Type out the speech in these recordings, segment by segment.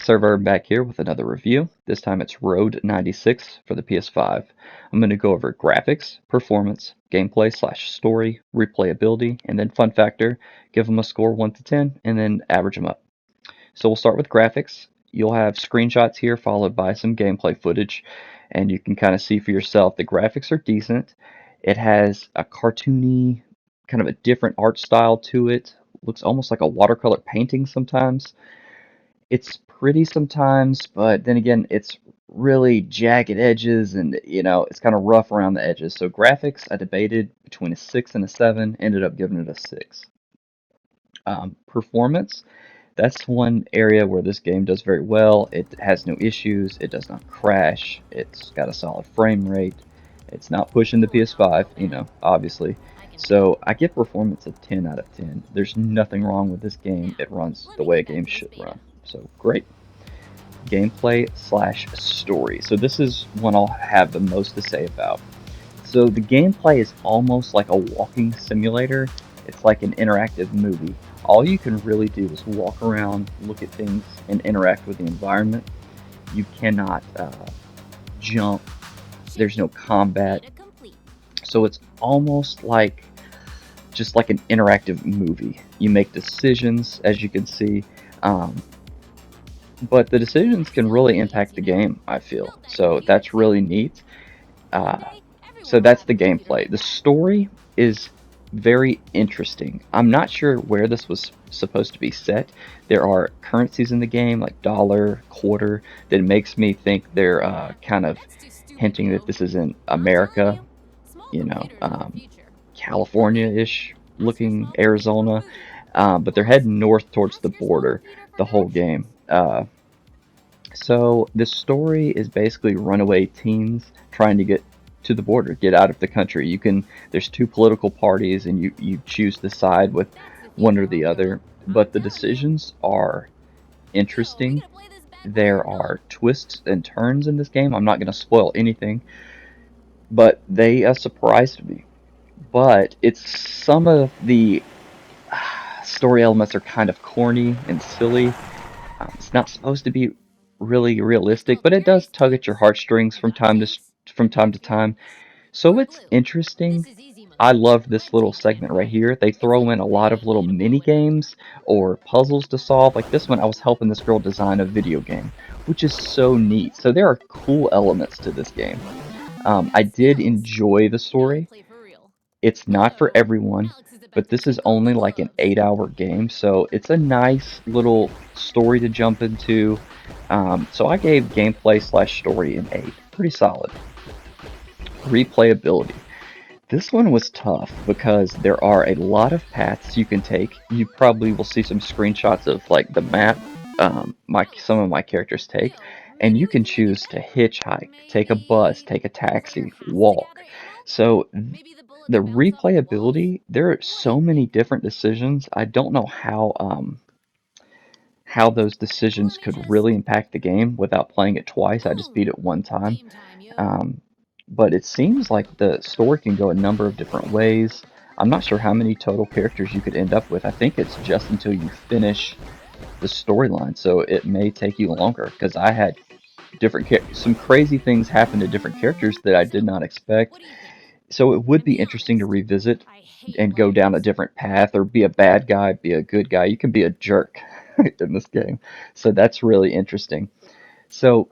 SirVern back here with another review. This time it's Road 96 for the PS5. I'm going to go over graphics, performance, gameplay/story, replayability, and then fun factor. Give them a score 1 to 10, and then average them up. So we'll start with graphics. You'll have screenshots here followed by some gameplay footage, and you can kind of see for yourself the graphics are decent. It has a cartoony, kind of a different art style to it. Looks almost like a watercolor painting sometimes. It's pretty sometimes, but then again, it's really jagged edges and it's kind of rough around the edges. So graphics, I debated between a 6 and a 7, ended up giving it a 6. Performance, that's one area where this game does very well. It has no issues, it does not crash, it's got a solid frame rate, it's not pushing the PS5, obviously. So I give performance a 10 out of 10. There's nothing wrong with this game. It runs the way a game should run. So great. Gameplay/story. So this is one I'll have the most to say about. So the gameplay is almost like a walking simulator. It's like an interactive movie. All you can really do is walk around, look at things, and interact with the environment. You cannot jump. There's no combat. So it's almost like just like an interactive movie. You make decisions, as you can see, but the decisions can really impact the game, I feel. So that's really neat. So that's the gameplay. The story is very interesting. I'm not sure where this was supposed to be set. There are currencies in the game, like dollar, quarter, that makes me think they're kind of hinting that this is in America, you know, um, California-ish looking Arizona, but they're heading north towards the border the whole game. So the story is basically runaway teens trying to get to the border, get out of the country. There's two political parties, and you choose to side with one or the other. But the decisions are interesting. There are twists and turns in this game. I'm not going to spoil anything, but they surprised me. But some of the story elements are kind of corny and silly. It's not supposed to be really realistic, but it does tug at your heartstrings from time to time. So it's interesting. I love this little segment right here. They throw in a lot of little mini games or puzzles to solve. Like this one, I was helping this girl design a video game, which is so neat. So there are cool elements to this game. I did enjoy the story. It's not for everyone, but this is only like an 8-hour game, so it's a nice little story to jump into. So I gave gameplay/story an 8. Pretty solid. Replayability. This one was tough because there are a lot of paths you can take. You probably will see some screenshots of like the map some of my characters take, and you can choose to hitchhike, take a bus, take a taxi, walk. So the replayability, there are so many different decisions. I don't know how those decisions could really impact the game without playing it twice. I just beat it one time. Um, but it seems like the story can go a number of different ways. I'm not sure how many total characters you could end up with. I think it's just until you finish the storyline, so it may take you longer because I had some crazy things happen to different characters that I did not expect. So it would be interesting to revisit and go down a different path or be a bad guy, be a good guy. You can be a jerk in this game. So that's really interesting. So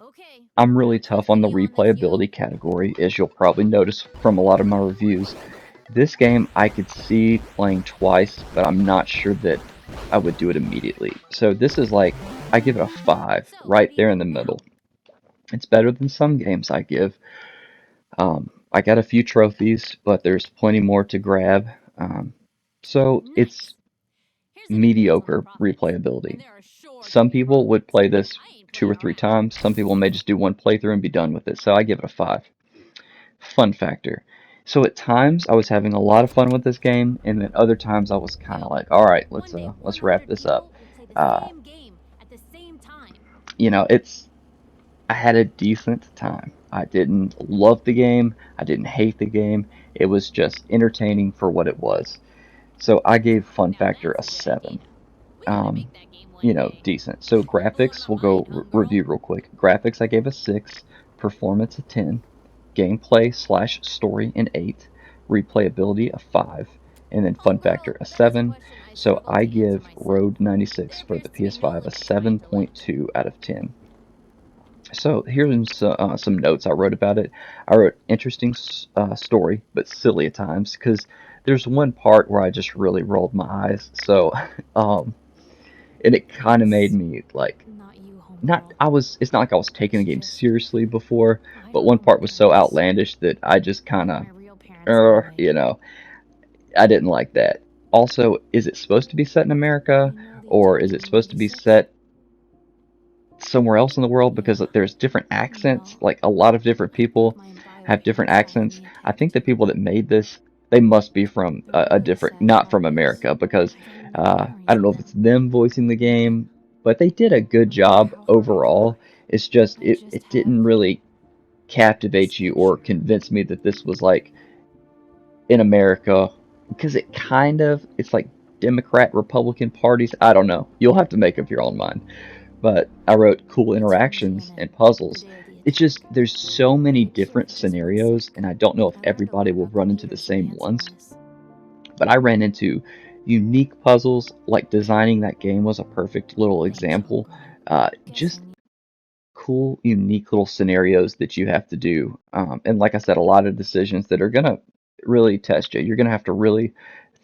I'm really tough on the replayability category, as you'll probably notice from a lot of my reviews. This game I could see playing twice, but I'm not sure that I would do it immediately. So this is like, I give it a 5, right there in the middle. It's better than some games I give. I got a few trophies, but there's plenty more to grab. So it's mediocre replayability. Some people would play this 2 or 3 times. Some people may just do one playthrough and be done with it. So I give it a 5. Fun factor. So at times I was having a lot of fun with this game, and then other times I was kind of like, all right, let's wrap this up. Uh, it's I had a decent time. I didn't love the game. I didn't hate the game. It was just entertaining for what it was. So I gave fun factor a 7. Um, decent. So graphics, we'll go review real quick. Graphics, I gave a 6. Performance, a 10. Gameplay slash story, an 8. Replayability, a 5. And then fun factor, a 7. So I give Road 96 for the PS5 a 7.2 out of 10. So here's some notes I wrote about it. I wrote interesting story, but silly at times, because there's one part where I just really rolled my eyes. So, and it kind of made me like, not I was. It's not like I was taking the game seriously before, but one part was so outlandish that I just kind of, you know, I didn't like that. Also, is it supposed to be set in America, or is it supposed to be set somewhere else in the world? Because there's different accents. Like a lot of different people have different accents. I think the people that made this, they must be from a different, not from America, because I don't know if it's them voicing the game, but they did a good job overall. It's just it didn't really captivate you or convince me that this was like in America, because it's like Democrat Republican parties. I don't know. You'll have to make up your own mind. But I wrote cool interactions and puzzles. It's just there's so many different scenarios, and I don't know if everybody will run into the same ones. But I ran into unique puzzles, like designing that game was a perfect little example. Just cool, unique little scenarios that you have to do. And like I said, a lot of decisions that are gonna really test you. You're gonna have to really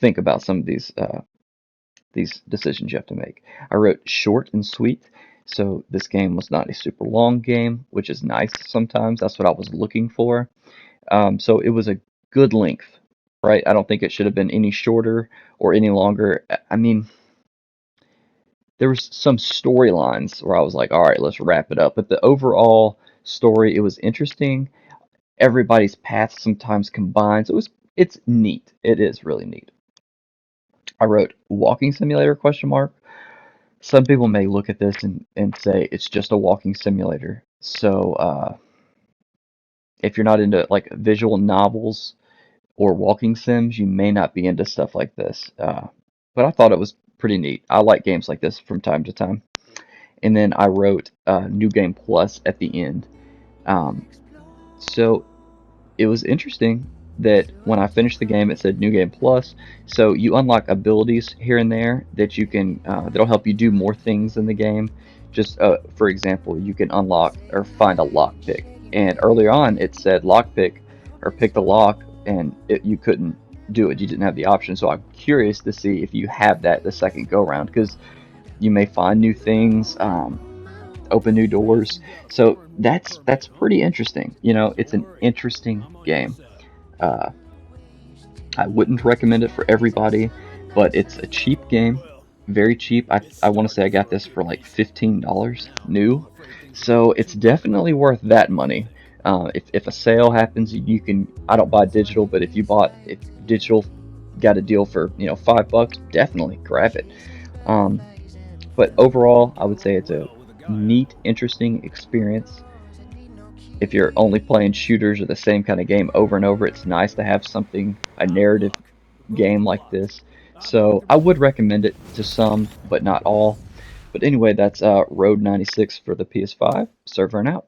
think about some of these decisions you have to make. I wrote short and sweet. So this game was not a super long game, which is nice sometimes. That's what I was looking for. So it was a good length, right? I don't think it should have been any shorter or any longer. I mean, there was some storylines where I was like, all right, let's wrap it up. But the overall story, it was interesting. Everybody's paths sometimes combine, so it's neat. It is really neat. I wrote walking simulator question mark. Some people may look at this and say it's just a walking simulator. So if you're not into like visual novels or walking sims, you may not be into stuff like this. But I thought it was pretty neat. I like games like this from time to time. And then I wrote New Game Plus at the end. Um, so it was interesting that when I finished the game, it said New Game Plus. So you unlock abilities here and there that you can that'll help you do more things in the game. Just for example, you can unlock or find a lockpick, and earlier on it said lockpick or pick the lock, and you couldn't do it. You didn't have the option. So I'm curious to see if you have that the second go round, because you may find new things. Open new doors. So that's pretty interesting. It's an interesting game. Uh, I wouldn't recommend it for everybody, but it's a cheap game, very cheap. I want to say I got this for like $15 new, so it's definitely worth that money. If a sale happens, you can. I don't buy digital, but if digital got a deal for $5, definitely grab it. Um, but overall, I would say it's a neat, interesting experience. If you're only playing shooters or the same kind of game over and over, it's nice to have a narrative game like this. So I would recommend it to some, but not all. But anyway, that's Road 96 for the PS5. SirVern out.